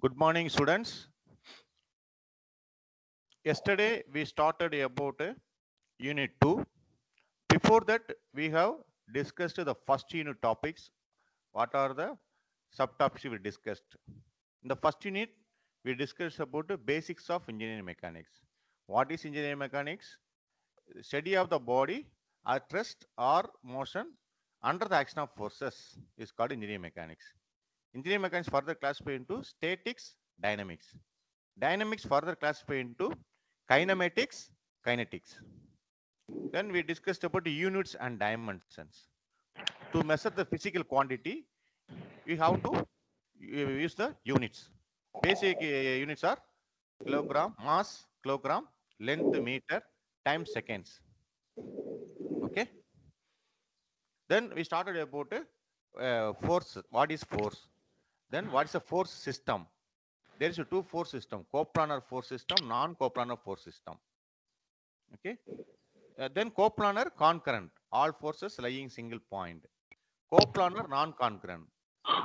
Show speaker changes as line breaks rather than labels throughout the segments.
Good morning, students. Yesterday we started about Unit 2. Before that, we have discussed the first unit topics. What are the subtopics we discussed? In the first unit, we discussed about the basics of engineering mechanics. What is engineering mechanics? Study of the body at rest or motion under the action of forces is called engineering mechanics. Engineering mechanics further classified into statics, dynamics. Dynamics further classified into kinematics, kinetics. Then we discussed about the units and dimensions. To measure the physical quantity, we have to use the units. Basic units are kilogram, mass, kilogram, length, meter, time, seconds. Okay. Then we started about force. What is force? Then what is a force system? There is a two force system: coplanar force system, non-coplanar force system. Okay. Then coplanar concurrent, all forces lying single point. Coplanar non-concurrent,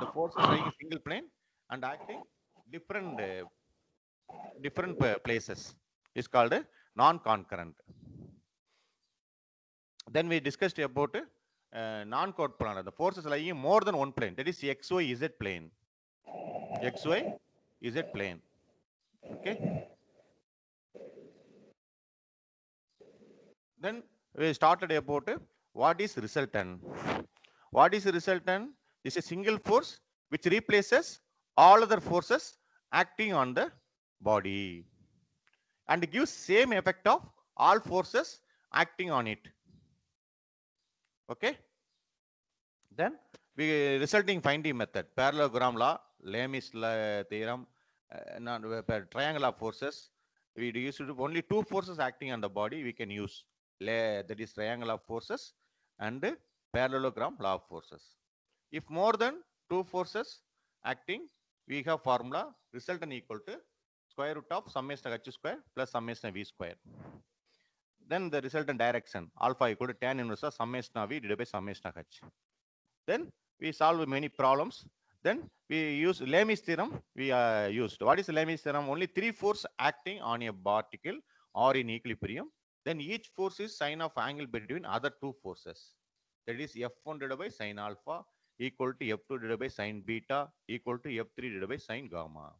the forces lying in single plane and acting different places is called non-concurrent. Then we discussed about non-coplanar, the forces lying in more than one plane, that is XY Z plane. XY Z plane. Okay. Then we started about what is resultant. What is resultant? Is a single force which replaces all other forces acting on the body and gives same effect of all forces acting on it. Okay. Then we resulting finding method, parallelogram law, Lami's theorem, triangular forces. We used to only two forces acting on the body we can use. That is triangular forces and parallelogram law of forces. If more than two forces acting, we have formula resultant equal to square root of summation h square plus summation v square. Then the resultant direction alpha equal to tan inverse of summation of v divided by summation of h. Then we solve many problems. Then we use Lami's theorem. We used. What is Lami's theorem? Only three forces acting on a particle are in equilibrium. Then each force is sine of angle between other two forces. That is F1 divided by sine alpha equal to F2 divided by sine beta equal to F3 divided by sine gamma.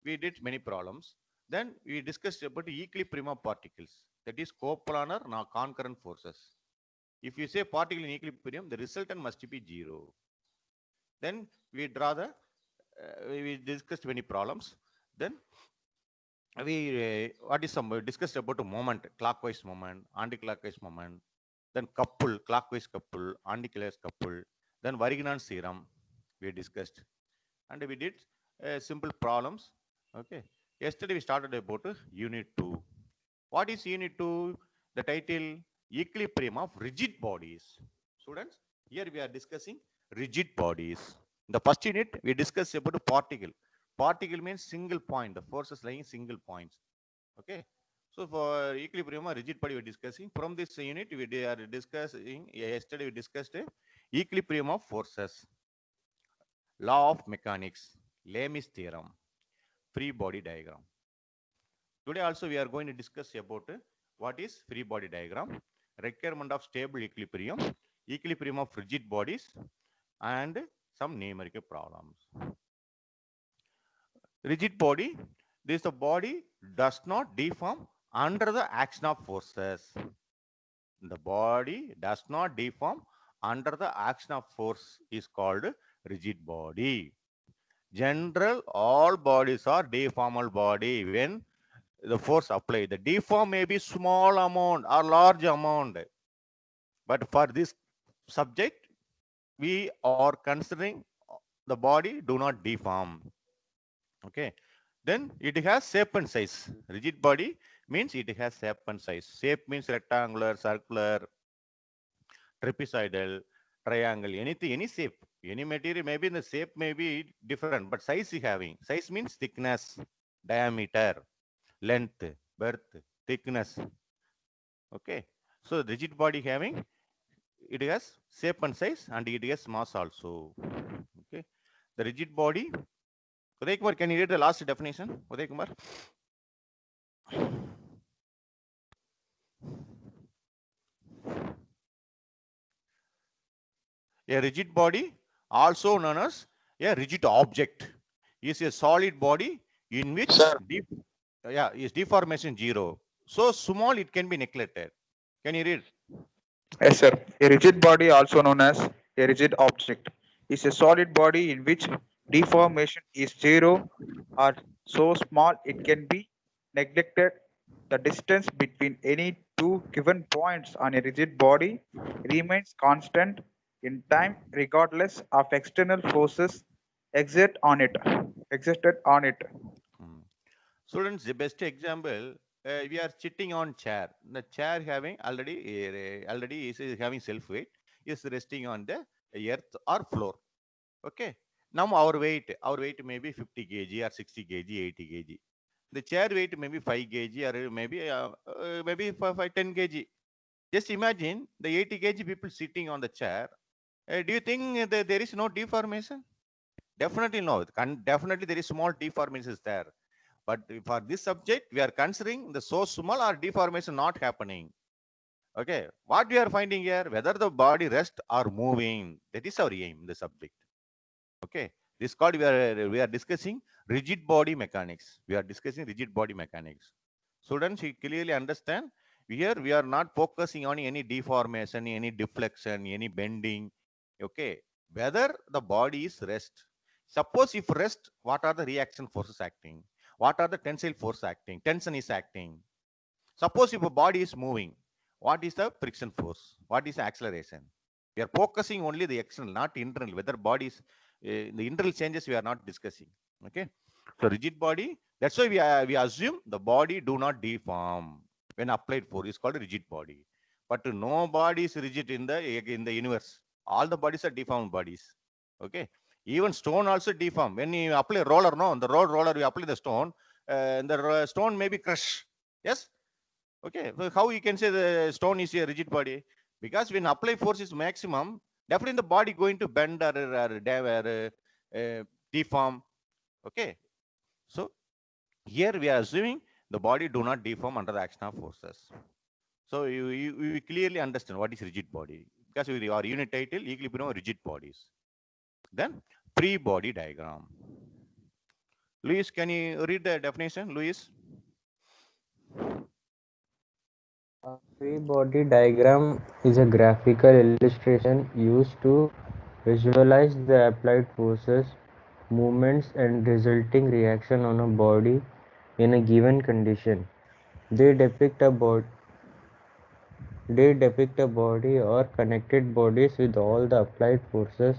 We did many problems. Then we discussed about equilibrium of particles. That is coplanar concurrent forces. If you say particle in equilibrium, the resultant must be zero. Then we draw the, we discussed many problems. Then we discussed about the moment, clockwise moment, anti-clockwise moment. Then couple, clockwise couple, anti-clockwise couple. Then Varignon's theorem we discussed, and we did simple problems. Okay. Yesterday we started about Unit 2. What is Unit 2? The title Equilibrium of Rigid Bodies. Students, here we are discussing rigid bodies. In the first unit, we discussed about a particle. Particle means single point, the forces lying single points. Okay. So for equilibrium of rigid body, we are discussing. From this unit, we are discussing, yesterday we discussed equilibrium of forces, law of mechanics, Lami's theorem, free body diagram. Today also we are going to discuss about what is free body diagram, requirement of stable equilibrium, equilibrium of rigid bodies, and some numerical problems. Rigid body, this the body does not deform under the action of forces. The body does not deform under the action of force is called rigid body. General, all bodies are deformable body when the force applied. The deform may be small amount or large amount. But for this subject, we are considering the body do not deform. Okay. Then it has shape and size. Rigid body means it has shape and size. Shape means rectangular, circular, trapezoidal, triangle, anything, any shape. Any material, maybe the shape may be different, but size is having. Size means thickness, diameter, length, breadth, thickness. Okay. So rigid body having, it has shape and size and it has mass also. Okay. The rigid body Uday Kumar, can you read the last definition? Uday Kumar. A rigid body, also known as a rigid object, is a solid body in which
Sir.
is deformation zero. So small it can be neglected. Can you read?
Yes, sir. A rigid body, also known as a rigid object, is a solid body in which deformation is zero or so small it can be neglected. The distance between any two given points on a rigid body remains constant in time regardless of external forces exert on it, exerted on it.
Hmm. Students, the best example, we are sitting on chair. The chair having already is having self weight, is resting on the earth or floor. Okay. Now our weight may be 50 kg or 60 kg, 80 kg. The chair weight may be 5 kg or maybe 10 kg. Just imagine the 80 kg people sitting on the chair. Do you think that there is no deformation? Definitely no. Definitely there is small deformations there. But for this subject, we are considering the so small or deformation not happening. Okay. What we are finding here, whether the body rest or moving, that is our aim in the subject. Okay. This called we are discussing rigid body mechanics. We are discussing rigid body mechanics. Students, you clearly understand. Here we are not focusing on any deformation, any deflection, any bending. Okay. Whether the body is rest. Suppose if rest, what are the reaction forces acting? What are the tensile force acting? Tension is acting. Suppose if a body is moving, what is the friction force? What is the acceleration? We are focusing only the external, not internal. Whether bodies, the internal changes we are not discussing. Okay. So rigid body. That's why we assume the body do not deform when applied force is called a rigid body. But no body is rigid in the universe. All the bodies are deformed bodies. Okay. Even stone also deform. When you apply roller, no, the roller we apply the stone, the stone may be crushed. Yes. Okay, so how you can say the stone is a rigid body? Because when apply force is maximum, definitely the body going to bend or deform. Okay, so here we are assuming the body do not deform under the action of forces. So you clearly understand what is rigid body because with our unit title equilibrium of rigid bodies. Then free body diagram. Luis, can you read the definition, Luis?
A free body diagram is a graphical illustration used to visualize the applied forces, movements, and resulting reaction on a body in a given condition. They depict a body or connected bodies with all the applied forces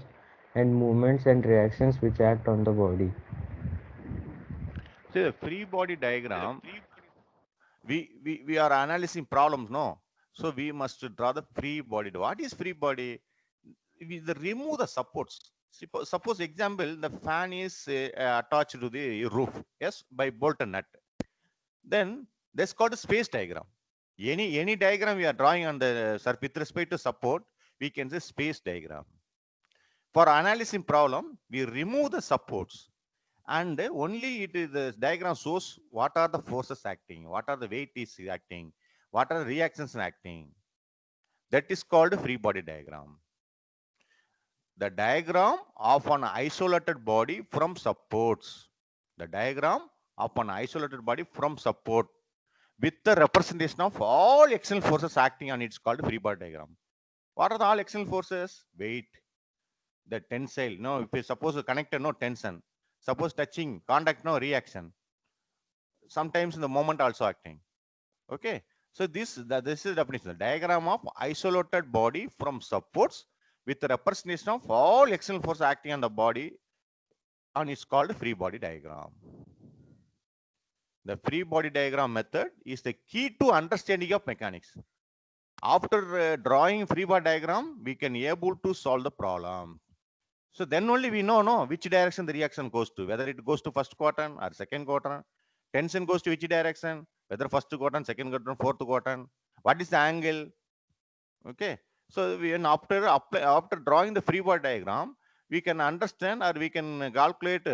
and movements and reactions which act on the body.
See the free body diagram we are analyzing problems, no? So we must draw the free body. What is free body? Remove the supports. Suppose example, the fan is attached to the roof, yes, by bolt and nut. Then that's called a space diagram. Any diagram we are drawing on the surface with respect to support, we can say space diagram. For analyzing problem, we remove the supports and only the diagram shows what are the forces acting, what are the weight is acting, what are the reactions acting. That is called free body diagram. The diagram of an isolated body from supports. The diagram of an isolated body from support with the representation of all external forces acting on it's called free body diagram. What are the all external forces? Weight, the tensile. No, if you suppose connected, no tension. Suppose touching, contact, no reaction. Sometimes in the moment also acting. Okay. So this is the definition. The diagram of isolated body from supports with the representation of all external force acting on the body and is called free body diagram. The free body diagram method is the key to understanding of mechanics. After drawing free body diagram, we can able to solve the problem. So then only we know no which direction the reaction goes to, whether it goes to first quadrant or second quadrant. Tension goes to which direction, whether first quadrant, second quadrant, fourth quadrant. What is the angle? Okay. So when after drawing the free body diagram, we can understand or we can calculate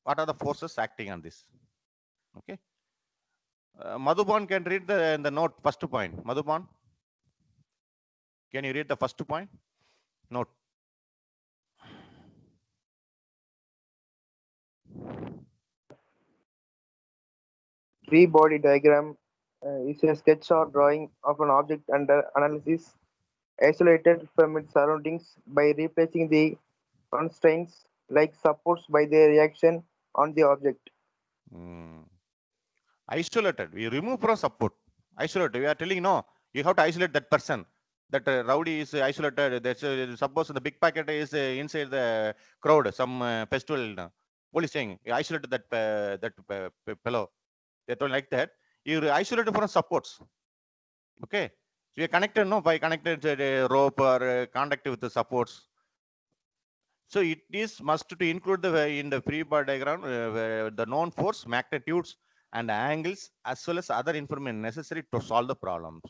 What are the forces acting on this? Okay. Madhuban can read the note first point. Madhuban, can you read the first point? Note.
Free body diagram is a sketch or drawing of an object under analysis, isolated from its surroundings by replacing the constraints like supports by their reaction on the object.
Isolated. We remove from support. Isolated. We are telling no, you have to isolate that person. That rowdy is isolated. That's suppose the big packet is inside the crowd, some festival. Police saying you isolated that fellow. They don't like that. You isolated from supports. Okay. So you are connected no by connected rope or contact with the supports. So it is must to include in the free body diagram the known force, magnitudes, and angles as well as other information necessary to solve the problems.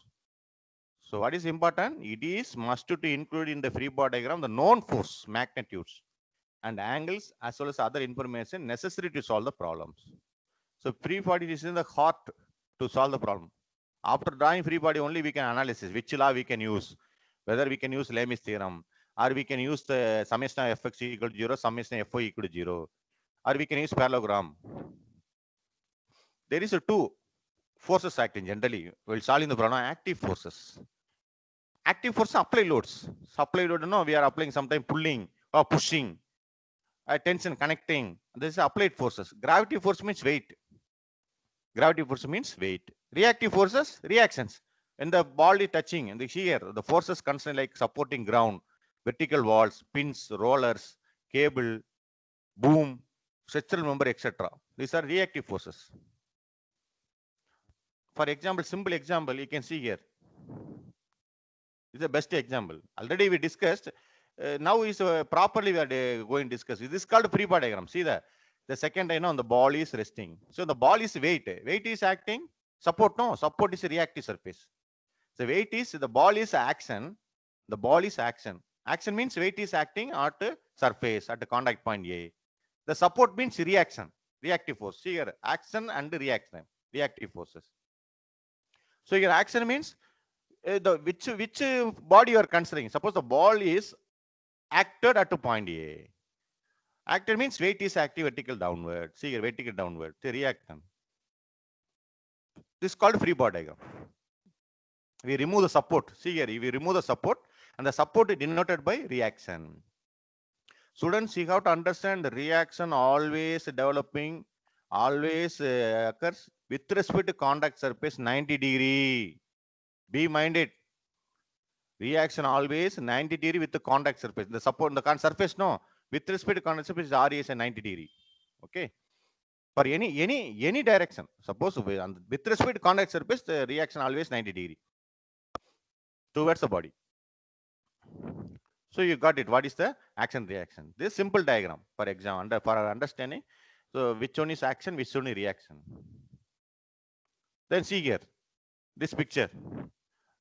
So what is important? It is must to include in the free body diagram the known force, magnitudes, and angles as well as other information necessary to solve the problems. So free body is in the heart to solve the problem. After drawing free body only we can analysis which law we can use, whether we can use Lami's theorem or we can use the summation of fx equal to 0, summation of fy equal to 0, or we can use parallelogram. There is a two forces acting generally while solving the problem. Active forces. Active force apply loads. Supply load, no, we are applying sometimes pulling or pushing, tension connecting. This is applied forces. Gravity force means weight. Gravity force means weight. Reactive forces, reactions. When the ball is touching, and here the forces concerned like supporting ground, vertical walls, pins, rollers, cable, boom, structural member, etc. These are reactive forces. For example, simple example, you can see here. This is the best example. Already we discussed. Now is properly we are going to discuss. This is called free body diagram. See the second I know the ball is resting. So the ball is weight. Weight is acting. Support no. Support is a reactive surface. So weight is the ball is action. The ball is action. Action means weight is acting at a surface at the contact point A. The support means reaction. Reactive force. See here action and reaction. Reactive forces. So your action means which body you are considering. Suppose the ball is acted at a point A. Acted means weight is active vertical downward. See here vertical downward. The reaction. This is called free body diagram. We remove the support. See here, we remove the support, and the support is denoted by reaction. Students, you have to understand the reaction always developing, always occurs with respect to contact surface 90 degree. Be minded. Reaction always 90 degree with the contact surface. The support, the surface, no. With respect to contact surface, RES 90 degree. Okay. For any direction. Suppose with respect to contact surface, the reaction always 90 degree towards the body. So you got it. What is the action reaction? This simple diagram, for example, for our understanding. So which one is action, which one is reaction? Then see here, this picture.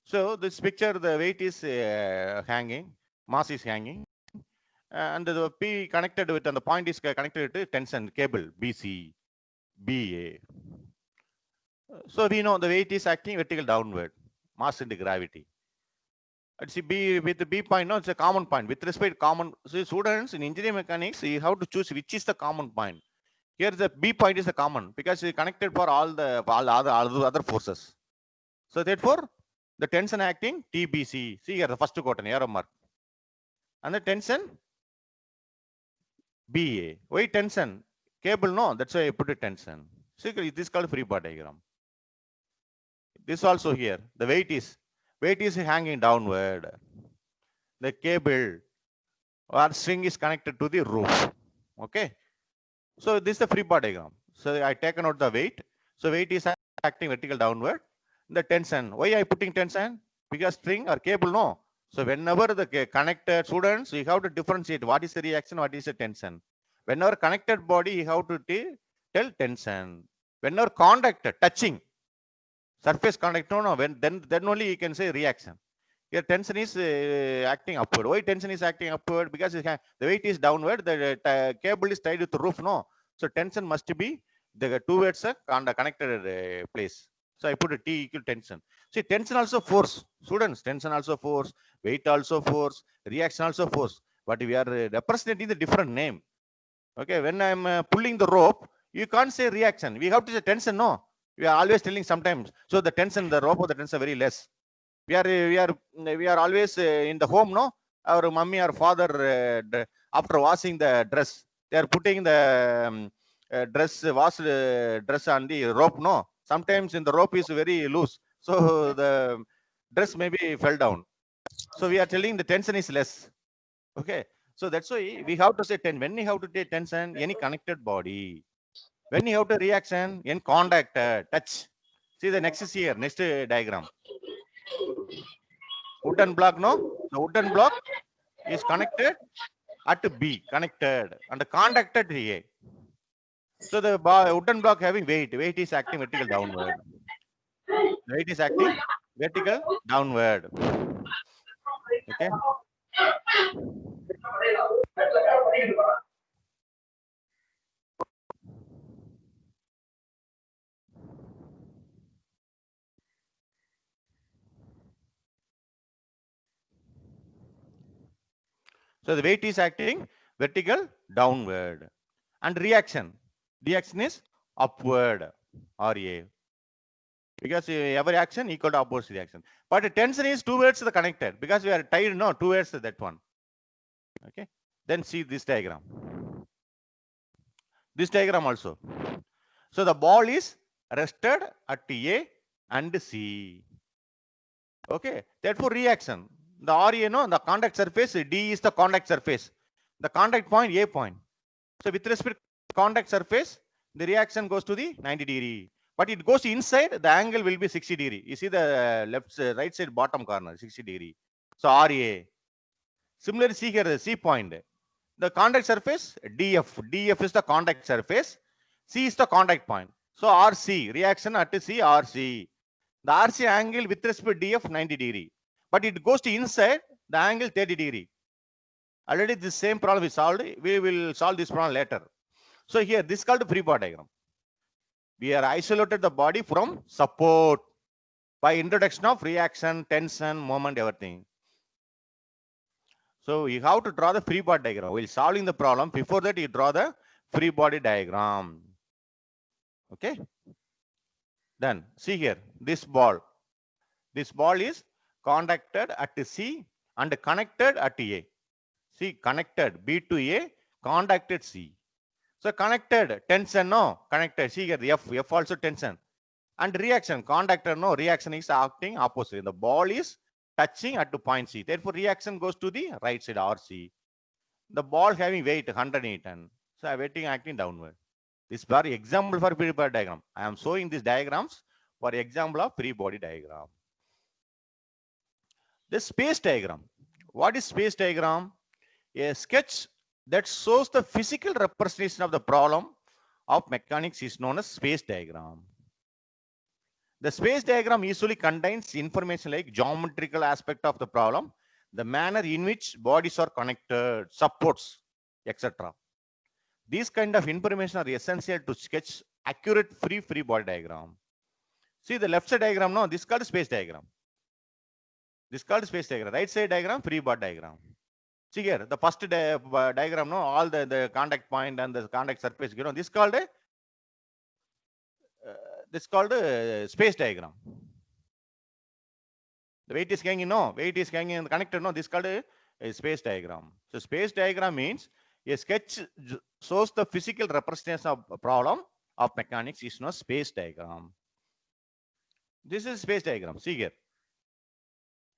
So this picture, the weight is hanging, mass is hanging, and the P connected with, and the point is connected to tension cable BC, BA. So we know the weight is acting vertical downward, mass into gravity. See B with the B point, no, it's a common point. With respect to common, so students in engineering mechanics, you have to choose which is the common point. Here the B point is the common because it's connected for all other forces. So therefore, the tension acting TBC. See here the first quadrant arrow mark, and the tension BA. Why tension? Cable, no, that's why I put it tension. See, this is called free body diagram. This also here, the weight is hanging downward. The cable or string is connected to the roof. Okay. So this is the free body diagram. So I taken out the weight. So weight is acting vertical downward. The tension. Why I putting tension? Because string or cable, no. So whenever the connected students, you have to differentiate what is the reaction, what is the tension. Whenever connected body, you have to tell tension. Whenever contact, touching, surface contact, no, then only you can say reaction. Here tension is acting upward. Why tension is acting upward? Because the weight is downward. The cable is tied with the roof, no. So tension must be the towards a connected place. So I put a T equal tension. See, tension also force. Students, tension also force, weight also force, reaction also force. But we are representing the different name. Okay, when I'm pulling the rope, you can't say reaction. We have to say tension, no. We are always telling sometimes. So the tension, the rope or the tension are very less. We are always in the home, no. Our mummy or father, after washing the dress, they are putting the dress on the rope, no. Sometimes in the rope is very loose, so the dress maybe fell down. So we are telling the tension is less. Okay, so that's why we have to say when we have to take tension, any connected body. When you have to reaction, in contact, touch. See the next is here, next diagram. Wooden block, no? The wooden block is connected at B, connected, and contacted A. So the wooden block having weight is acting vertical downward. Weight is acting vertical downward. Okay. So the weight is acting vertical downward. And reaction is upward, RA. Because every action equal to opposite reaction. But the tension is towards the connected because we are tied, no, towards that one. Okay. Then see this diagram. This diagram also. So the ball is rested at A and C. Okay. Therefore, reaction. The RA, no, the contact surface, D is the contact surface. The contact point, A point. So with respect to contact surface, the reaction goes to the 90 degree. But it goes inside, the angle will be 60 degree. You see the right side bottom corner, 60 degree. So RA. Similarly, see here the C point. The contact surface, DF. DF is the contact surface. C is the contact point. So RC, reaction at C, RC. The RC angle with respect to DF, 90 degree. But it goes to inside, the angle 30 degree. Already the same problem is solved. We will solve this problem later. So here, this is called the free body diagram. We are isolated the body from support by introduction of reaction, tension, moment, everything. So you have to draw the free body diagram. While solving the problem, before that you draw the free body diagram. Okay. Then see here, this ball. This ball is contacted at C and connected at A. See, connected B to A, contacted C. So connected, tension, no, connected. See here, the F also tension. And reaction, contactor, no, reaction is acting opposite. The ball is touching at the point C. Therefore, reaction goes to the right side RC. The ball having weight 108 tons. So weighting acting downward. This is for example for free body diagram. I am showing these diagrams for example of free body diagram. The space diagram. What is space diagram? A sketch that shows the physical representation of the problem of mechanics is known as space diagram. The space diagram usually contains information like geometrical aspect of the problem, the manner in which bodies are connected, supports, etc. These kind of information are essential to sketch accurate free body diagram. See the left side diagram, no, this is called space diagram. This is called space diagram. Right side diagram, free body diagram. See here, the first diagram, no, all the contact point and the contact surface, you know, this is called space diagram. The weight is hanging, no, weight is hanging and connected, no, this is called a space diagram. So space diagram means a sketch shows the physical representation of a problem of mechanics is known as space diagram. This is space diagram. See here.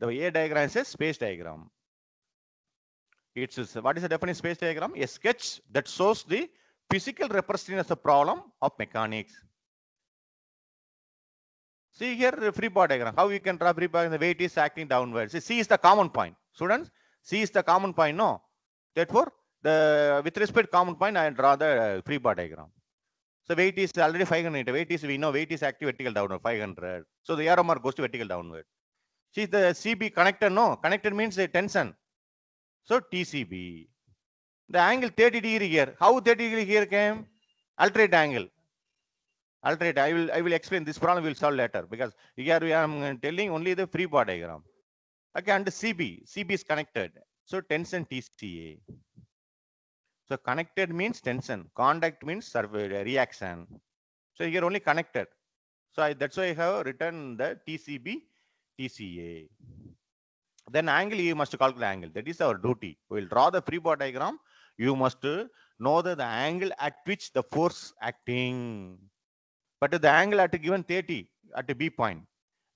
The A diagram is a space diagram. What is the definition of space diagram? A sketch that shows the physical representation of the problem of mechanics. See here the free body diagram. How you can draw free body? The weight is acting downwards. See, C is the common point. Students, C is the common point. No. Therefore, with respect to common point, I draw the free body diagram. So weight is already 500. Weight is, we know weight is active vertical downward, 500. So the arrow mark goes to vertical downward. See the CB connected, no. Connected means a tension. So TCB. The angle 30 degree here. How 30 degree here came? Alterate angle. Alterate. I will explain this problem. We'll solve later because here we are telling only the free body diagram. Okay, and CB is connected. So tension TCA. So connected means tension. Contact means reaction. So here only connected. So that's why I have written the TCB, TCA. Then angle, you must calculate angle. That is our duty. We will draw the free body diagram. You must know the angle at which the force acting. But the angle at given 30 at the B point.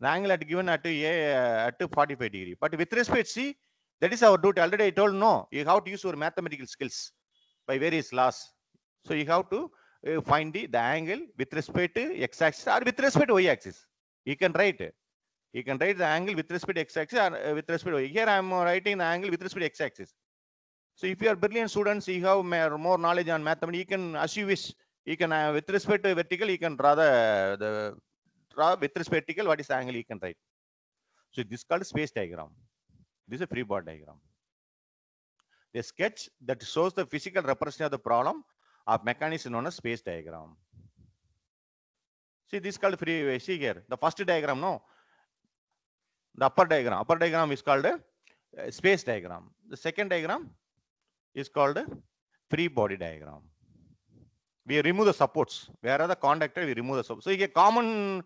The angle at given at A at 45 degree. But with respect, see, that is our duty. Already I told no. You have to use your mathematical skills by various laws. So you have to find the angle with respect to x-axis or with respect to y-axis. You can write it. You can write the angle with respect to x-axis or with respect to y. Here I am writing the angle with respect to x-axis. So if you are brilliant students, you have more knowledge on mathematics, you can, as you wish, you can with respect to vertical, you can draw draw with respect to vertical, what is the angle you can write. So this is called space diagram. This is a free body diagram. A sketch that shows the physical representation of the problem of mechanics known as space diagram. See, this is called free. See here, the first diagram, no, the upper diagram is called a space diagram. The second diagram is called a free body diagram. We remove the supports. Where are the conductor? We remove the supports. So here common,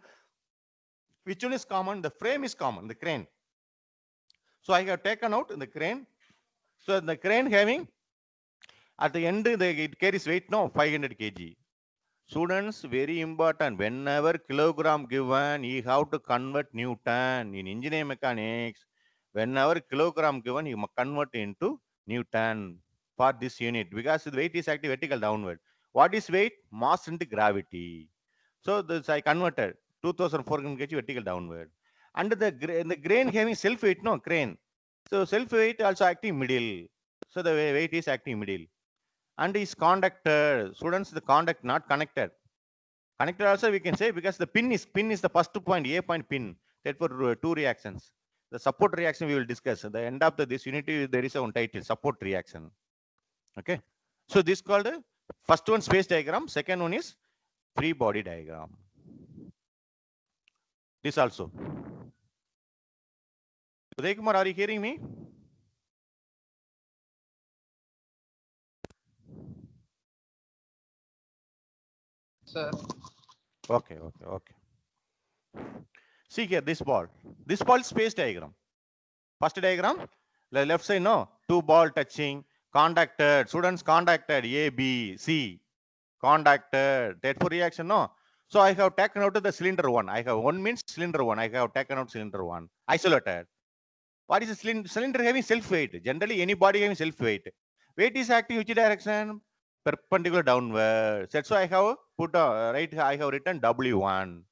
which one is common? The frame is common, the crane. So I have taken out the crane. So the crane having at the end, it carries weight, no, 500 kg. Students, very important. Whenever kilogram given, you have to convert Newton. In engineering mechanics, whenever kilogram given, you must convert into Newton for this unit because the weight is actually vertical downward. What is weight? Mass into gravity. So this I converted 2400 kg vertical downward. And the crane having self weight, no crane. So self weight also acting middle. So the weight is acting middle. And is conductor. Students, the conduct not connected. Connected also we can say because the pin is the first point, A point pin. Therefore, two reactions. The support reaction we will discuss. At the end of this unity, there is a one title, support reaction. Okay. So this called first one space diagram. Second one is free body diagram. This also. Uday Kumar, are you hearing me?
Sir.
Okay. See here, this ball. This ball is space diagram. First diagram, the left side, no, two ball touching, contacted, students contacted, A, B, C, contacted, therefore reaction, no. So I have taken out the cylinder one. I have one means cylinder one. I have taken out cylinder one, isolated. What is a cylinder? Cylinder having self weight. Generally, any body having self weight. Weight is acting which direction? Perpendicular downward. That's why I have put right. I have written W1.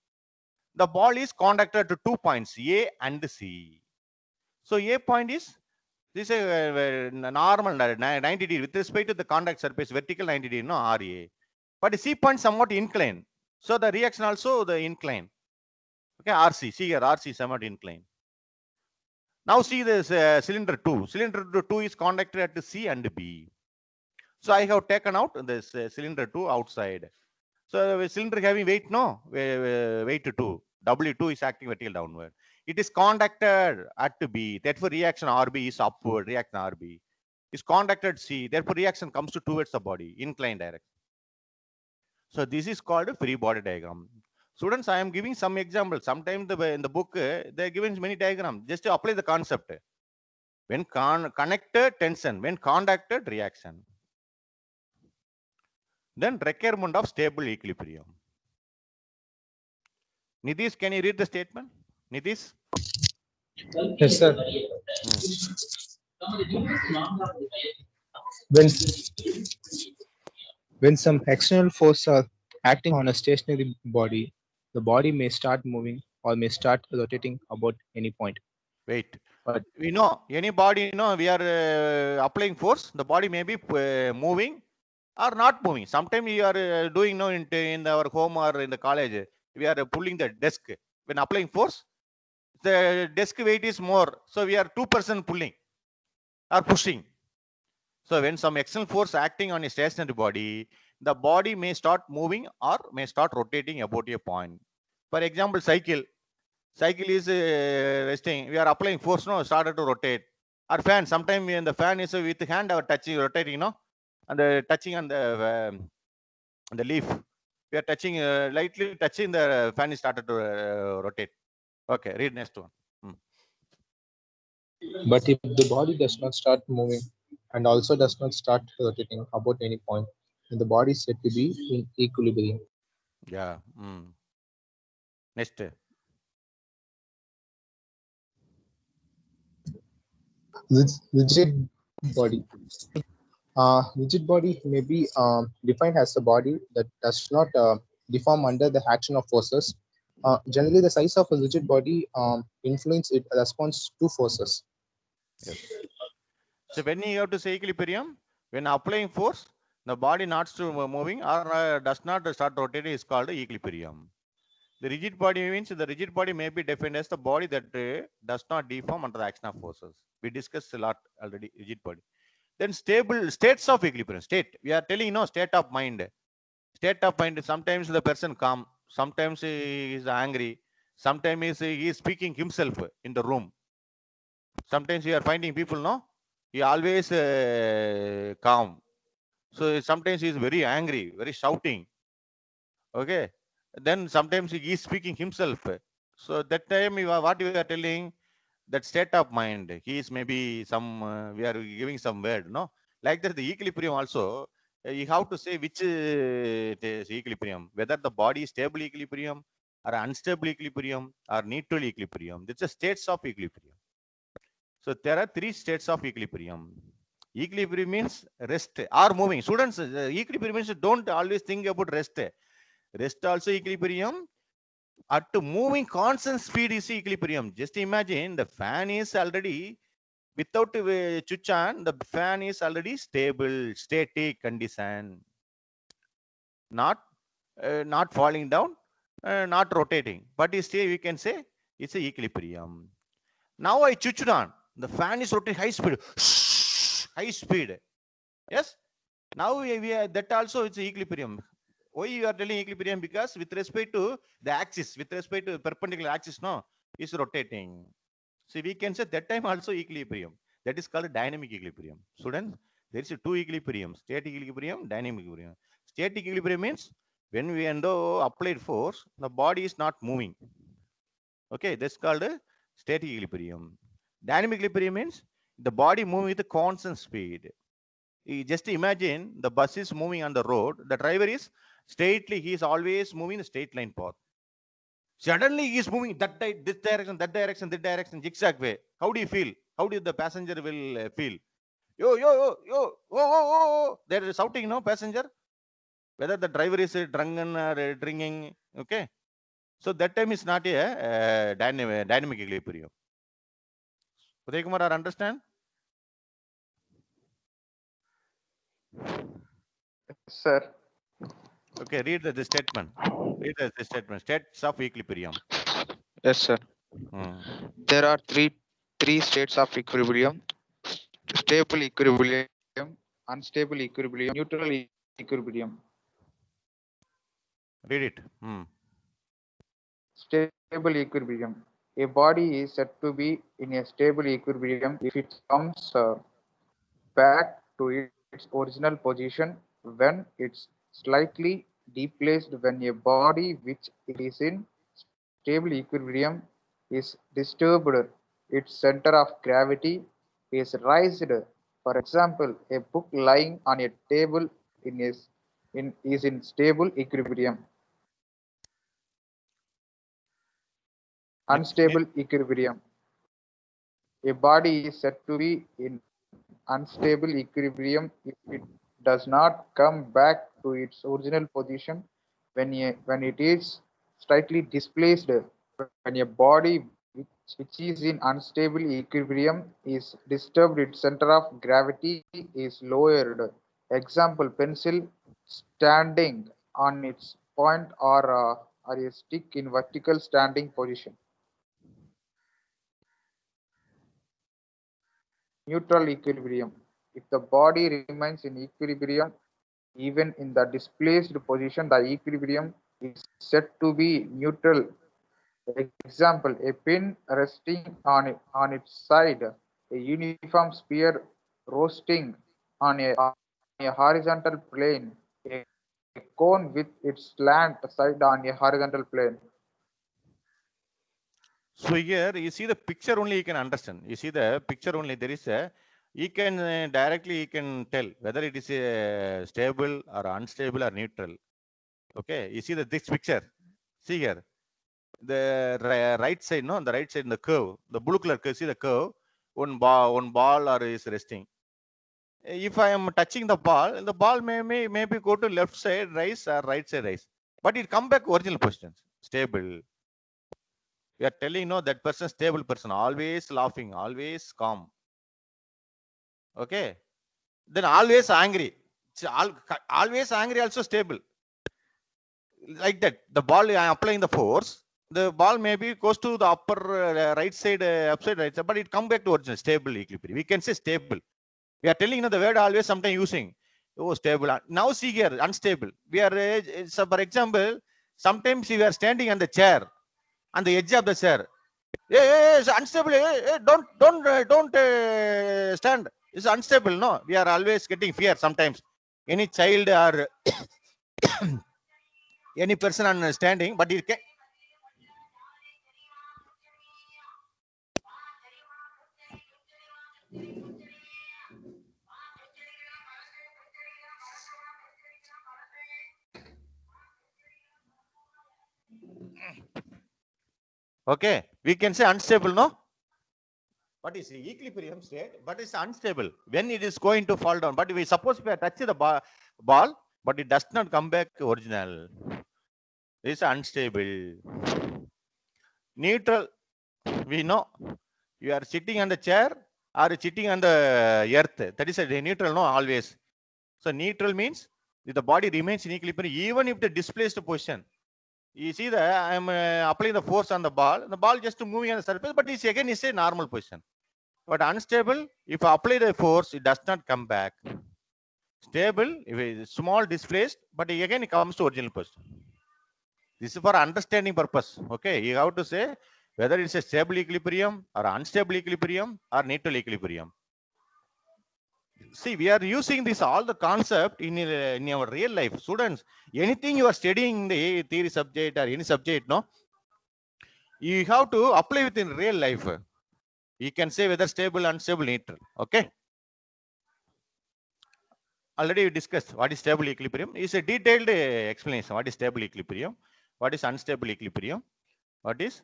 The ball is contacted to 2 points, A and C. So A point is this is normal 90 degree with respect to the contact surface, vertical 90 degree, no RA. But C point somewhat inclined. So the reaction also the incline. Okay, RC. See here, RC somewhat inclined. Now see this cylinder 2. Cylinder 2 is conducted at C and B. So I have taken out this cylinder 2 outside. So the cylinder having weight, no, weight 2. W2 is acting vertical downward. It is conducted at B. Therefore, reaction RB is upward. Reaction RB is conducted C. Therefore, reaction comes to towards the body, inclined direction. So this is called a free body diagram. Students, I am giving some examples. Sometimes in the book, they are given many diagrams. Just to apply the concept. When connected, tension. When conducted, reaction. Then requirement of stable equilibrium. Nitish, can you read the statement? Nitish?
Yes, sir. When some external forces are acting on a stationary body, the body may start moving or may start rotating about any point.
Wait.
But
We know any body, we are applying force. The body may be moving or not moving. Sometimes we are doing in our home or in the college. We are pulling the desk. When applying force, the desk weight is more. So we are 2% pulling or pushing. So when some external force acting on a stationary body, the body may start moving or may start rotating about a point. For example, cycle is resting. We are applying force, no, started to rotate. Or fan, sometimes when the fan is with hand or touching, rotating, no, and touching on the leaf. We are touching, lightly touching, the fan is started to rotate. Okay, read next one.
But if the body does not start moving and also does not start rotating about any point, then the body is said to be in equilibrium.
Yeah. Next.
Rigid body. Rigid body may be defined as a body that does not deform under the action of forces. Generally, the size of a rigid body influence its response to forces.
Yes. So when you have to say equilibrium, when applying force, the body not to moving or does not start rotating is called equilibrium. The rigid body means the rigid body may be defined as the body that does not deform under the action of forces. We discussed a lot already, rigid body. Then stable states of equilibrium. State, we are telling, state of mind. State of mind, sometimes the person calm, sometimes he is angry, sometimes he is speaking himself in the room. Sometimes we are finding people, no? He always calm. So sometimes he is very angry, very shouting. Okay. Then sometimes he is speaking himself. So that time what we are telling, that state of mind, he is maybe some, we are giving some word, no? Like that, the equilibrium also, you have to say which it is equilibrium, whether the body is stable equilibrium or unstable equilibrium or neutral equilibrium. It's a states of equilibrium. So there are 3 states of equilibrium. Equilibrium means rest or moving. Students, equilibrium means don't always think about rest. Rest also equilibrium. At moving constant speed is equilibrium. Just imagine the fan is already without switch on, the fan is already stable, static condition. Not falling down, not rotating. But still we can say it's a equilibrium. Now I switched on. The fan is rotating high speed. High speed. Yes. Now that also it's equilibrium. Why you are telling equilibrium? Because with respect to the axis, with respect to perpendicular axis, no, is rotating. So we can say that time also equilibrium. That is called dynamic equilibrium. Students, there is 2 equilibrium: static equilibrium, dynamic equilibrium. Static equilibrium means when we applied force, the body is not moving. Okay, that's called a static equilibrium. Dynamic equilibrium means the body moving with a constant speed. You just imagine the bus is moving on the road. The driver is straightly, he is always moving the straight line path. Suddenly he is moving this direction, that direction, that direction, zigzag way. How do you feel? How do the passenger will feel? Yo, yo, yo, yo, oh, oh, oh, oh. They're shouting, no, passenger. Whether the driver is drunken or drinking, okay. So that time is not a dynamic equilibrium. Uday Kumar, understand?
Sir.
Okay, read the statement. Read the statement. States of equilibrium.
Yes, sir. There are three states of equilibrium: stable equilibrium, unstable equilibrium, neutral equilibrium.
Read it.
Stable equilibrium. A body is said to be in a stable equilibrium if it comes back to its original position when it's slightly displaced. When a body which it is in stable equilibrium is disturbed, its center of gravity is raised. For example, a book lying on a table is in stable equilibrium. Unstable equilibrium. A body is said to be in unstable equilibrium if it does not come back to its original position when it is slightly displaced. When a body which is in unstable equilibrium is disturbed, its center of gravity is lowered. Example: pencil standing on its point or a stick in vertical standing position. Neutral equilibrium. If the body remains in equilibrium
Even in the displaced position, the equilibrium is said to be neutral. Example, a pin resting on its side, a uniform sphere resting on a horizontal plane, a cone with its slant side on a horizontal plane.
So here you see the picture only you can understand. You see the picture only. There is a, you can directly you can tell whether it is stable or unstable or neutral. Okay, you see this picture. See here, the right side, no, on the right side in the curve, the blue color curve. See the curve. One ball or is resting. If I am touching the ball maybe go to left side rise or right side rise, but it come back original position, stable. We are telling no that person stable person, always laughing, always calm. Okay, then always angry. Always angry also stable. Like that, the ball I am applying the force. The ball maybe goes to the upper right side, upside right side, but it come back to original stable equilibrium. We can say stable. We are telling the word always sometimes using. Oh, stable. Now see here, unstable. We are, so for example, sometimes we are standing on the chair, on the edge of the chair. Hey, it's unstable. Hey, don't stand. It's unstable. No, we are always getting fear sometimes. Any child or any person on standing, but it can. Okay, we can say unstable, no? But it's equilibrium state, but it's unstable when it is going to fall down. But we suppose we are touching the ball, but it does not come back to original. It's unstable. Neutral, we know. You are sitting on the chair or sitting on the earth. That is a neutral, no, always. So neutral means if the body remains in equilibrium, even if the displaced position. You see that I am applying the force on the ball just moving on the surface, but it's again is a normal position. But unstable, if I apply the force, it does not come back. Stable, if it is small displaced, but again it comes to original position. This is for understanding purpose. Okay, you have to say whether it's a stable equilibrium or unstable equilibrium or neutral equilibrium. See, we are using this all the concept in our real life. Students, anything you are studying in the theory subject or any subject, no, you have to apply within real life. You can say whether stable, unstable, neutral. Okay. Already we discussed what is stable equilibrium. It's a detailed explanation. What is stable equilibrium? What is unstable equilibrium? What is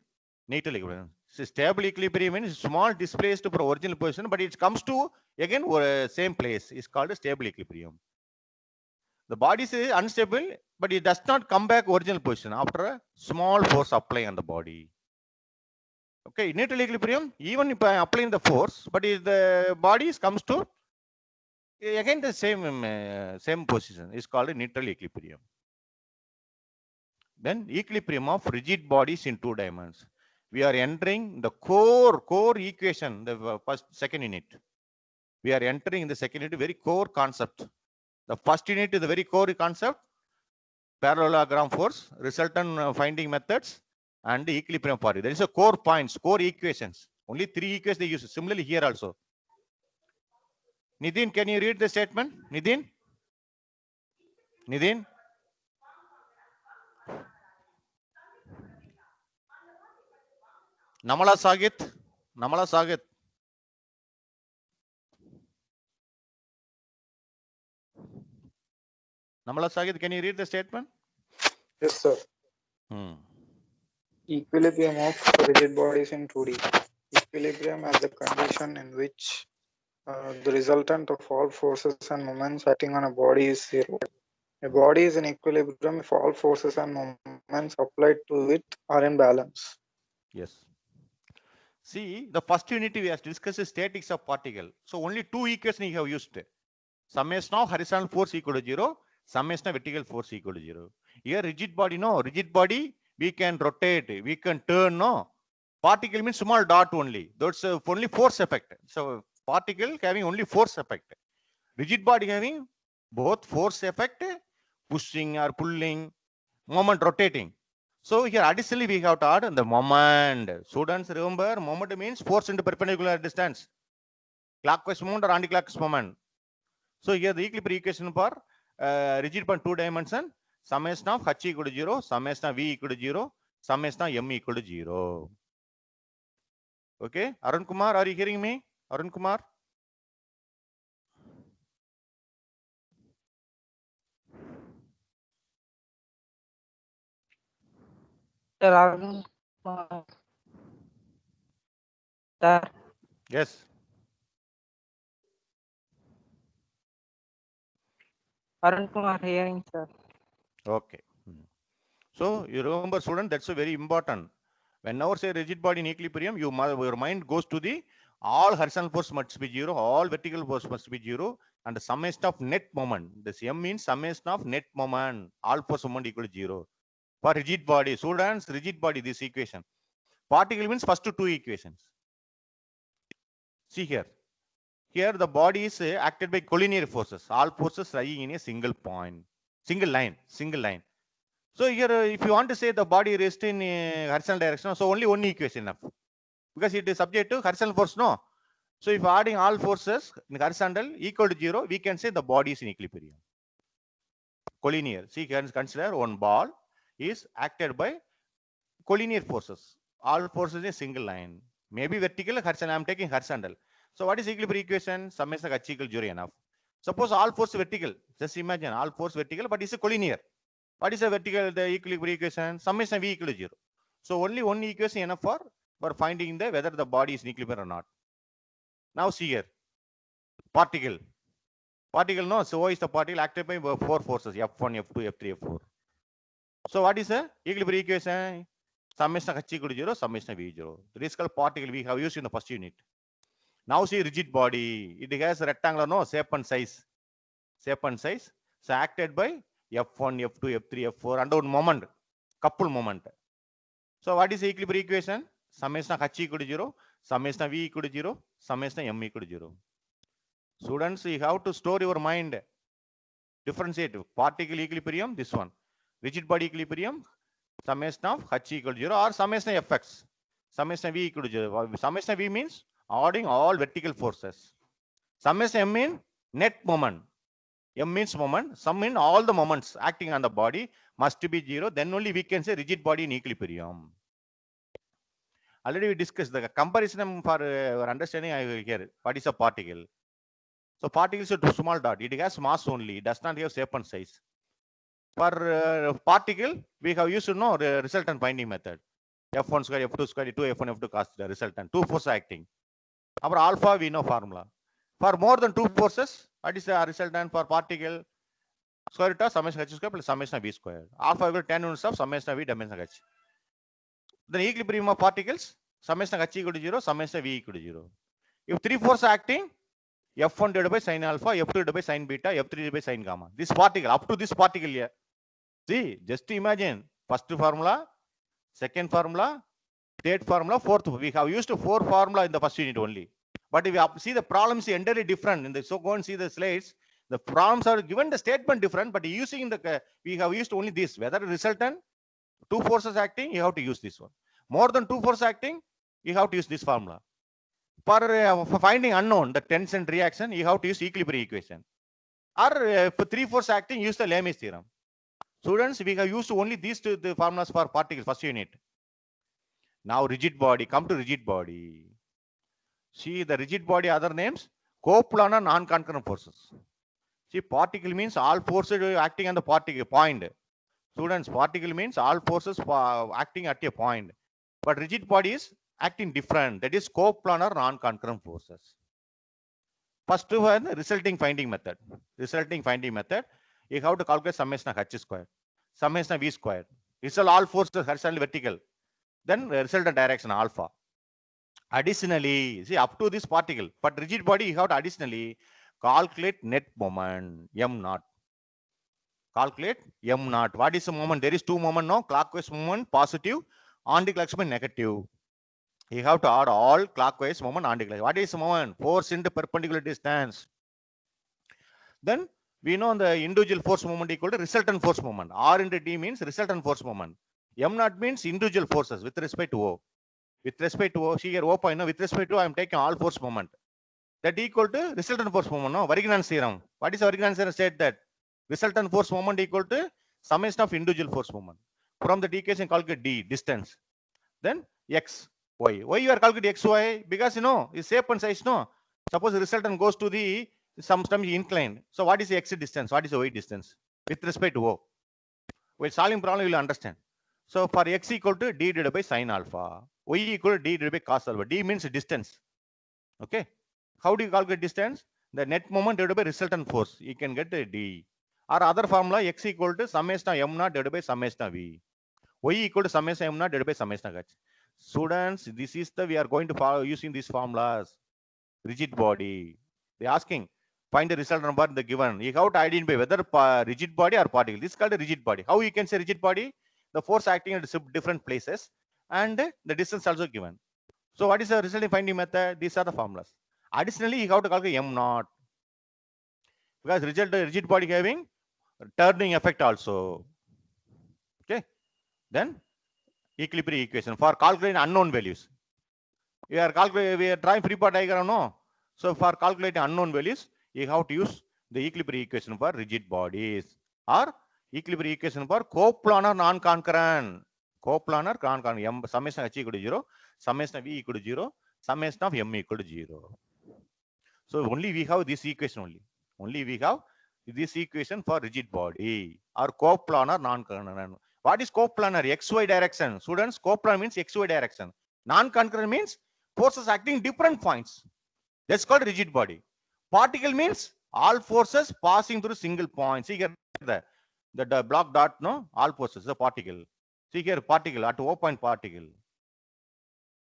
neutral equilibrium? So stable equilibrium means small displaced from original position, but it comes to again same place. It's called a stable equilibrium. The body is unstable, but it does not come back original position after a small force apply on the body. Okay, neutral equilibrium, even if I am applying the force, but if the body comes to again the same position is called a neutral equilibrium. Then equilibrium of rigid bodies in 2 dimensions. We are entering the core equation, the second unit. We are entering the second unit, very core concept. The first unit is the very core concept, parallelogram force, resultant finding methods, and the equilibrium parity. There is a core points, core equations. Only 3 equations they use. Similarly here also. Nidin, can you read the statement? Nidin? Nidin? Namala Sagit? Namala Sagit? Namala Sagit, can you read the statement?
Yes, sir. Equilibrium of rigid bodies in 2D. Equilibrium as the condition in which the resultant of all forces and moments acting on a body is zero. A body is in equilibrium if all forces and moments applied to it are in balance.
Yes. See, the first unit we have discussed statics of particle. So only 2 equations we have used. Summation of horizontal force equal to 0, summation of vertical force equal to 0. Here rigid body, no, rigid body we can rotate, we can turn, no. Particle means small dot only. That's only force effect. So particle having only force effect. Rigid body having both force effect, pushing or pulling, moment rotating. So here additionally we have to add the moment. Students remember moment means force into perpendicular distance, clockwise moment or anti-clockwise moment. So here the equilibrium equation for rigid bond 2 dimension, summation of h equal to 0, summation of v equal to 0, summation of m equal to 0. Okay, Arun Kumar, are you hearing me? Arun Kumar?
Sir, Arun Kumar. Sir,
Yes.
Arun Kumar hearing, sir.
Okay. So you remember, student, that's a very important. Whenever say rigid body in equilibrium, your mind goes to the all horizontal force must be 0, all vertical force must be 0, and the summation of net moment. This M means summation of net moment, all force moment equal to 0. For rigid body, students, rigid body, this equation. Particle means first two equations. See here. Here the body is acted by collinear forces. All forces lying in a single point, single line. So here, if you want to say the body rests in horizontal direction, so only one equation enough, because it is subject to horizontal force, no? So if adding all forces in horizontal equal to 0, we can say the body is in equilibrium. Collinear. See, consider one ball is acted by collinear forces. All forces in a single line. Maybe vertical, horizontal. I am taking horizontal. So what is equilibrium equation? Summation h equal 0 enough. Suppose all force vertical. Just imagine all force vertical, but it's a collinear. What is the vertical, the equilibrium equation? Summation v equal to 0. So only one equation enough for finding the whether the body is in equilibrium or not. Now see here. Particle. Particle, no. So is the particle acted by four forces, F1, F2, F3, F4. So what is the equilibrium equation? Summation h equal to 0, summation v 0. This is called particle we have used in the first unit. Now see rigid body. It has a rectangular, no, shape and size. Shape and size. So acted by F1, F2, F3, F4 under one moment, couple moment. So what is the equilibrium equation? Summation of h equal to 0, summation of v equal to 0, summation of m equal to 0. Students, you have to store your mind. Differentiate particle equilibrium, this one. Rigid body equilibrium, summation of h equal to 0 or summation of fx. Summation of v equal to 0. Summation of v means adding all vertical forces. Summation m means net moment. M means moment. Sum means all the moments acting on the body must be 0. Then only we can say rigid body in equilibrium. Already we discussed the comparison for our understanding. I will hear what is a particle. So particle is a small dot. It has mass only. It does not have shape and size. For particle, we have used to know the resultant binding method. F1 square, F2 square, 2 F1, F2 cos the resultant. Two forces acting. Our alpha, we know formula. For more than two forces, what is the resultant for particle? Square root of summation h square plus summation of v square. Alpha equal to tan units of summation of v dimension of h. Then equilibrium of particles, summation of h equal to 0, summation of v equal to 0. If three forces acting, F1 divided by sin alpha, F2 divided by sin beta, F3 divided by sin gamma. This particle, up to this particle here. See, just imagine, first formula, second formula, third formula, fourth. We have used four formula in the first unit only. But if you see the problems entirely different. In the, so go and see the slides. The problems are given the statement different, but using the we have used only this. Whether resultant, two forces acting, you have to use this one. More than two forces acting, you have to use this formula. For finding unknown, the tension reaction, you have to use equilibrium equation. Or for three forces acting, use the Lami's theorem. Students, we have used only these two the formulas for particles, first unit. Now rigid body, come to rigid body. See the rigid body other names, coplanar non-concurrent forces. See particle means all forces acting on the particle point. Students, particle means all forces acting at a point. But rigid body is acting different. That is coplanar non-concurrent forces. First one, resulting finding method. Resulting finding method, you have to calculate summation of h square, summation of v square. Result all forces horizontal vertical. Then resultant direction alpha. Additionally, see up to this particle, but rigid body you have to additionally calculate net moment m naught. Calculate m naught. What is the moment? There is two moment, no? Clockwise moment positive, anti-clockwise moment negative. You have to add all clockwise moment, anti-clockwise. What is the moment? Force into perpendicular distance. Then We know the individual force moment equal to resultant force moment. R into D means resultant force moment. M naught means individual forces with respect to O. With respect to O, see here O point, no, with respect to I am taking all force moment. That equal to resultant force moment, no? Varignan's theorem. What is Varignan's theorem? Said that resultant force moment equal to summation of individual force moment. From the equation, calculate D, distance. Then X, Y. Why you are calculating X, Y? Because you know, is shape and size, no? Suppose the resultant goes to the sometimes inclined. So what is the X distance? What is the Y distance? With respect to O. While solving problem, you will understand. So for X equal to D divided by sine alpha. Y equal to D divided by cos alpha. D means distance. Okay. How do you calculate distance? The net moment divided by resultant force. You can get a D. Or other formula, X equal to summation of M naught divided by summation of V. Y equal to summation of M naught divided by summation of H. Students, this is the we are going to follow using these formulas. Rigid body. They asking find the resultant bar in the given. You have to identify whether rigid body or particle. This is called a rigid body. How you can say rigid body? The force acting at different places and the distance also given. So what is the resulting finding method? These are the formulas. Additionally, you have to calculate M naught because rigid body having turning effect also. Okay. Then equilibrium equation for calculating unknown values. We are drawing free body diagram, no? So for calculating unknown values, you have to use the equilibrium equation for rigid bodies or equilibrium equation for coplanar non-concurrent. Coplanar non-concurrent. M summation H equal to 0, summation of V equal to 0, summation of M equal to 0. So only we have this equation only. Only we have this equation for rigid body or coplanar non-concurrent. What is coplanar? XY direction. Students, coplanar means XY direction. Non-concurrent means forces acting different points. That's called rigid body. Particle means all forces passing through single point. See here the block dot, no? All forces, the particle. See here particle at O point particle.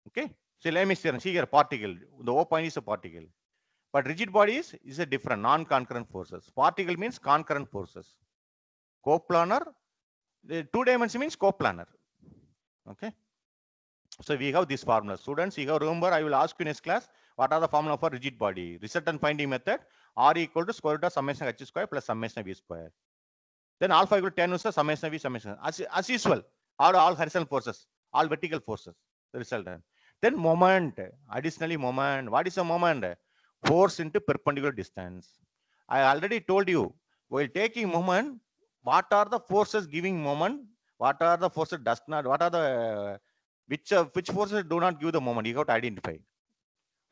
Okay. So let me see here particle. The O point is a particle. But rigid body is a different non-concurrent forces. Particle means concurrent forces. Coplanar, the 2 dimension means coplanar. Okay. So we have this formula. Students, you have remember, I will ask you next class, what are the formula for rigid body? Resultant finding method, R equal to square root of summation of H square plus summation of V square. Then alpha equal to 10 is the summation of V summation. As usual, all horizontal forces, all vertical forces, the resultant. Then moment, additionally moment. What is a moment? Force into perpendicular distance. I already told you, while taking moment, what are the forces giving moment? What are the forces does not? What are the which forces do not give the moment? You have to identify.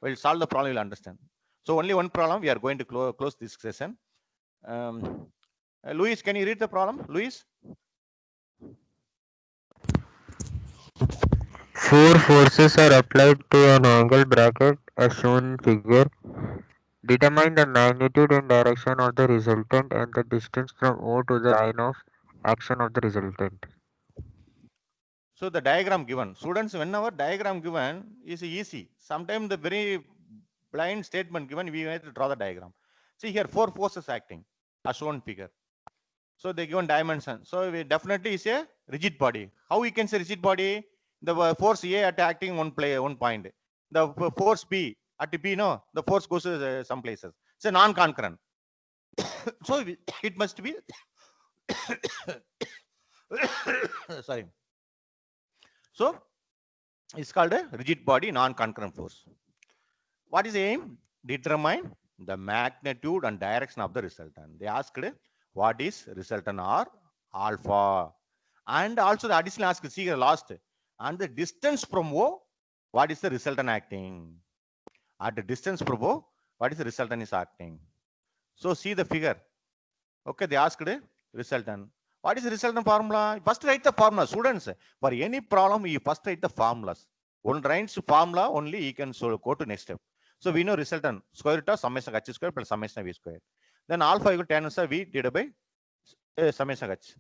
We'll solve the problem, you'll understand. So only one problem, we are going to close this session. Luis, can you read the problem? Luis?
4 forces are applied to an angle bracket as shown in figure. Determine the magnitude and direction of the resultant and the distance from O to the line of action of the resultant.
So the diagram given. Students, whenever diagram given is easy. Sometimes the very blind statement given, we have to draw the diagram. See here, 4 forces acting as shown figure. So they given dimension. So we definitely is a rigid body. How we can say rigid body? The force A at acting one point. The force B at B, no, the force goes to some places. It's a non-concurrent. So it must be sorry. So it's called a rigid body non-concurrent force. What is the aim? Determine the magnitude and direction of the resultant. They asked what is resultant or alpha, and also the additional ask see here last, and the distance from O, what is the resultant acting? At the distance from O, what is the resultant is acting? So see the figure. Okay, they asked resultant. What is the resultant formula? First write the formula, students. For any problem, you first write the formulas. One writes formula only, you can go to next step. So we know resultant square root of summation of H square plus summation of V square. Then alpha equal to tan is V divided by summation of H.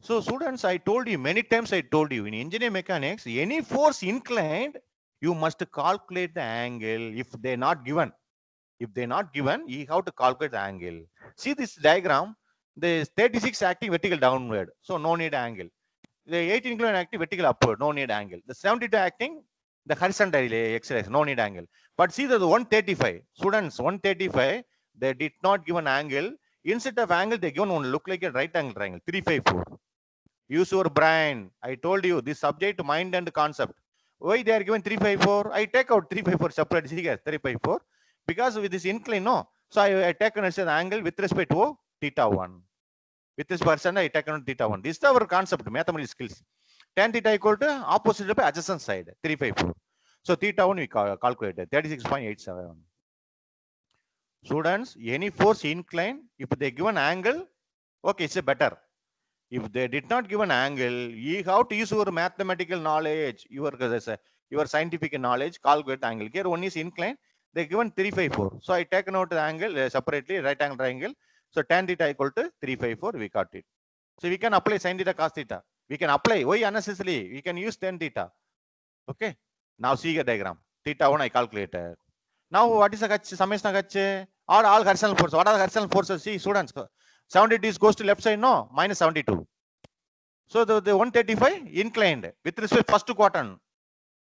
So students, I told you many times, I told you in engineering mechanics, any force inclined, you must calculate the angle. If they're not given, you have to calculate the angle. See this diagram, the 36 acting vertical downward, so no need angle. The 18 inclined acting vertical upward, no need angle. The 72 acting the horizontal x-rays, no need angle. But see the 135, students, 135, they did not give an angle. Instead of angle, they given one look like a right angle triangle, 354. Use your brain. I told you this subject, mind and concept. Why they are given 354? I take out 354 separate. See here, 354. Because with this incline, no. So I take an angle with respect to theta 1. With this person, I take on theta 1. This is our concept, mathematical skills. Tan theta equal to opposite of adjacent side, 354. So theta 1 we calculated, 36.87. Students, any force incline, if they give an angle, okay, it's a better. If they did not give an angle, you have to use your mathematical knowledge, your scientific knowledge, calculate the angle. Here one is incline, they given 354. So I taken out the angle separately, right angle triangle. So tan theta equal to 354, we got it. So we can apply sin theta cos theta. We can apply, why unnecessarily? We can use tan theta. Okay. Now see the diagram. Theta 1 I calculated. Now what is the summation H? All horizontal forces. What are the horizontal forces? See students, 72 goes to left side, no, minus 72. So the 135 inclined with respect first quadrant.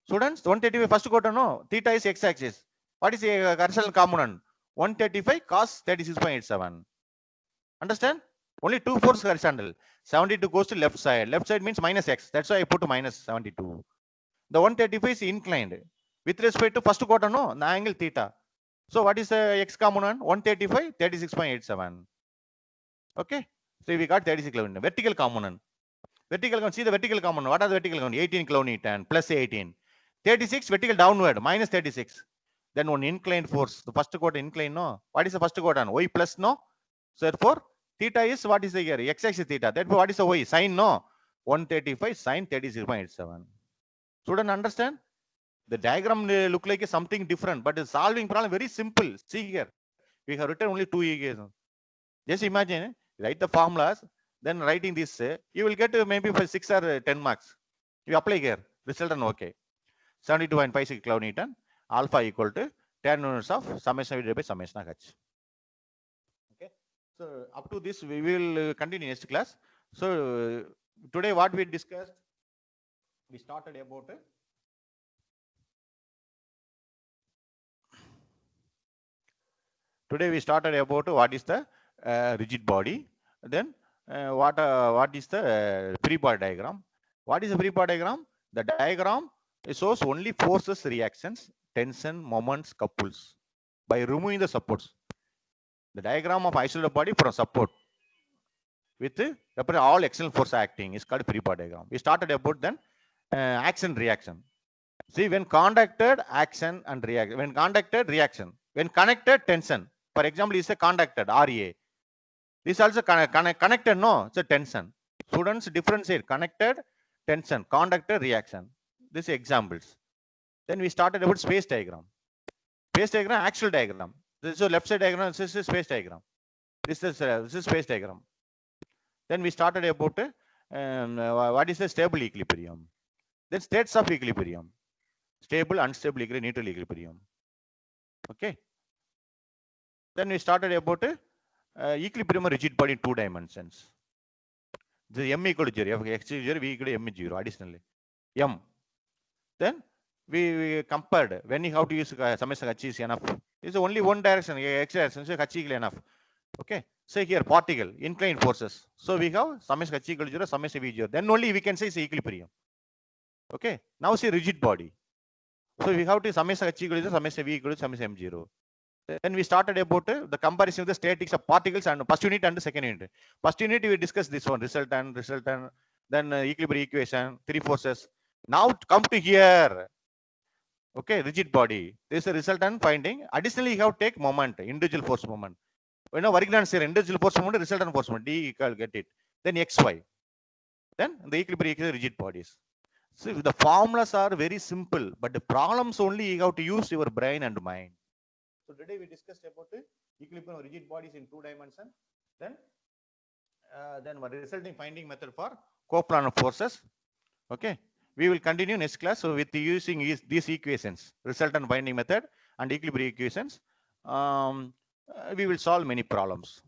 Students, 135 first quadrant, no, theta is x-axis. What is the horizontal component? 135 cos 36.87. Understand? Only two forces horizontal. 72 goes to left side. Left side means minus x. That's why I put minus 72. The 135 is inclined with respect to first quadrant, no, the angle theta. So what is the x component? 135, 36.87. Okay. So we got 36 kilonewton. Vertical component. Vertical component. See the vertical component. What are the vertical component? 18 kilonewton plus 18. 36 vertical downward minus 36. Then one inclined force. The first quadrant inclined, no. What is the first quadrant? Y plus, no. So therefore theta is what is the here? X-axis theta. Therefore what is the y? Sin, no. 135 sin 36.87. Student understand? The diagram look like something different, but the solving problem very simple. See here, we have written only two equations. Just imagine, write the formulas, then writing this, you will get maybe for 6 or 10 marks. You apply here, result and okay. 72.56 kilonewton, alpha equal to tan inverse of summation divided by summation of h. Okay, so up to this we will continue next class. So today what we discussed, we started about today we started about what is the rigid body, then what is the free body diagram. What is the free body diagram? The diagram shows only forces, reactions, tension, moments, couples by removing the supports. The diagram of isolated body from support with all external force acting is called free body diagram. We started about then action, reaction. See, when conducted, action and reaction. When conducted, reaction. When connected, tension. For example, is a conducted, RA. This also connected, no, it's a tension. Students differentiate connected, tension, conducted, reaction. These examples. Then we started about space diagram. Space diagram, actual diagram. This is a left side diagram, this is space diagram. This is space diagram. Then we started about what is the stable equilibrium. Then states of equilibrium. Stable, unstable equilibrium, neutral equilibrium. Okay. Then we started about equilibrium of rigid body in 2 dimensions. The m equal to 0, x is 0, v equal to m is 0 additionally. M. Then we compared when you have to use summation h is enough. It's only one direction, x direction, so h equal enough. Okay. So here particle, inclined forces. So we have summation h equal to 0, summation v 0. Then only we can say it's equilibrium. Okay. Now see rigid body. So we have to summation h equal to 0, summation v equal to summation m0. Then we started about the comparison of the statics of particles and first unit and the second unit. First unit we discussed this one, resultant, then equilibrium equation, 3 forces. Now come to here. Okay, rigid body. This is a resultant finding. Additionally, you have to take moment, individual force moment. You know, working on individual force moment, resultant force moment. D equal, get it. Then xy. Then the equilibrium equation, rigid bodies. So the formulas are very simple, but the problems only you have to use your brain and mind. So today we discussed about the equilibrium of rigid bodies in 2 dimensions. Then resulting finding method for coplanar forces. Okay. We will continue next class. So with using these equations, resultant finding method and equilibrium equations, we will solve many problems.